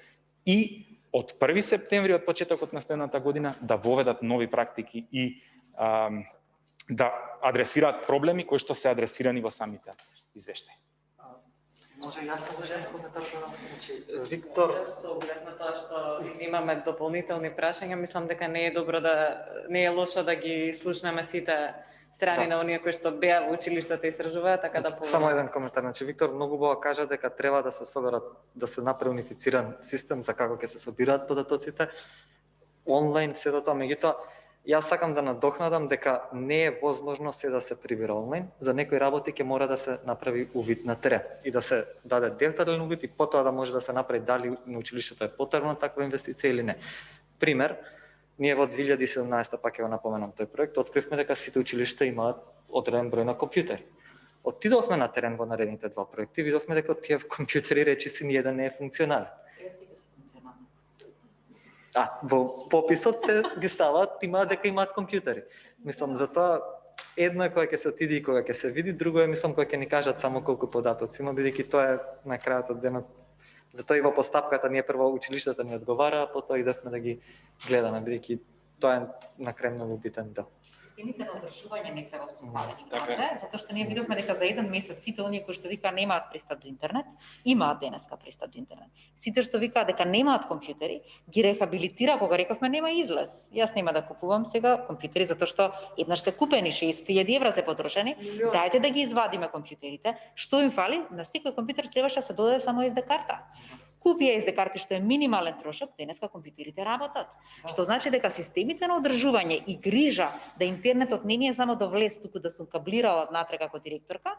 и од 1 септември, од почетокот на следната година, да воведат нови практики и да адресираат проблеми кои што се адресирани во самите извештаи. Може јас да кажам коментар, Виктор. Со оглед на тоа што имаме дополнителни прашања, мислам дека не е лошо да ги слушнеме сите страни на оние кои што беа во училиштата и истражуваат, така да Само еден коментар, Виктор многу убаво кажа дека треба да се соберат, да се направи унифициран систем за како ќе се собираат податоците онлайн, сето тоа, меѓутоа јас сакам да надокнадам дека не е возможно се да се прибира онлайн. За некои работи ќе мора да се направи увид на терен и да се даде детален увид и потоа да може да се направи дали на училиштето е потребна таква инвестиција или не. Пример, ние во 2017, пак ќе го напоменам тој проект, откривме дека сите училишта имаат одреден број на компјутери. Отидовме на терен во наредните два проекти, видовме дека од тие компјутери речиси ни еден не е функционален. Во пописот се ги ставаат, имаат дека имаат компјутери. Мислам, затоа едно е кога ќе се отиде и кога ќе се види, друго е, мислам, кога ќе ни кажат само колку податоци има, бидејќи тоа е на крајот од денот. Затоа и во постапката ние прво училиштата ни одговара, а потоа идевме да ги гледаме, бидејќи тоа е на крај многу битен дел. Системите на одржување не се воспоставени добре, затоа што ние видовме дека за еден месец сите оние кои што вика немаат пристап до интернет, имаат денеска пристап до интернет. Сите што викаат дека немаат компјутери, ги рехабилитира кога рековме нема излез. Јас нема да купувам сега компјутери затоа што еднаш се купени 60.000 евра се потрошени. Дајте да ги извадиме компјутерите. Што им фали? На секој компјутер требаше да се додаде само SD карта. Купи SD карти што е минимален трошок, денеска компјутерите работат. Што значи дека системите на одржување и грижа да интернетот не е само да влез, туку да сум каблирала внатре како директорка,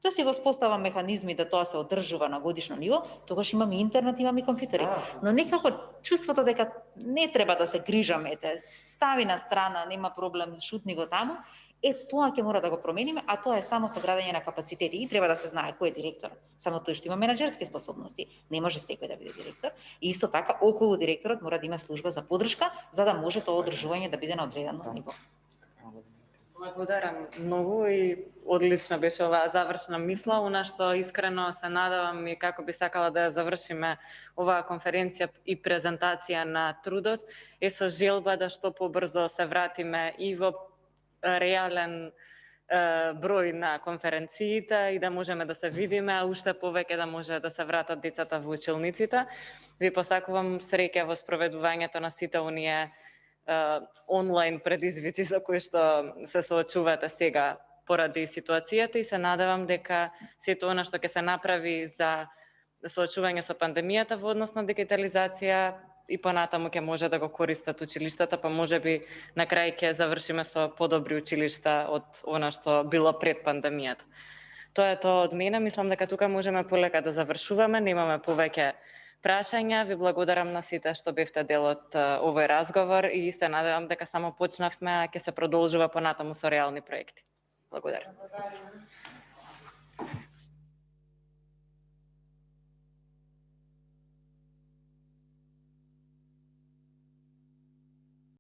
да се воспостава механизми да тоа се одржува на годишно ниво, тогаш имаме интернет, имаме компјутери. Но некако чувството дека не треба да се грижаме, стави на страна, нема проблем, шутни го таму, тоа ќе мора да го промениме, а тоа е само соградење на капацитети и треба да се знае кој е директор. Само тој што има менаџерски способности, не може секој да биде директор. И исто така околу директорот мора да има служба за поддршка за да може тоа одржување да биде на одредено ниво. Благодарам многу и одлично беше оваа завршна мисла, она што искрено се надевам и како би сакала да ја завршиме оваа конференција и презентација на трудот е со желба да што побрзо се вратиме и во реален број на конференциите и да можеме да се видиме, а уште повеќе да може да се вратат децата во училниците. Ви посакувам среќа во спроведувањето на сите оние онлайн предизвици за кои што се соочувате сега поради ситуацијата и се надевам дека сето она што ќе се направи за соочување со пандемијата во однос на дигитализација и понатаму ќе може да го користат училиштата, па можеби на крај ќе завршиме со подобри училишта од она што било пред пандемијата. Тоа е тоа од мене, мислам дека тука можеме полека да завршуваме, немаме повеќе прашања. Ви благодарам на сите што бевте дел од овој разговор и се надевам дека само почнавме, а ќе се продолжува понатаму со реални проекти. Благодарам.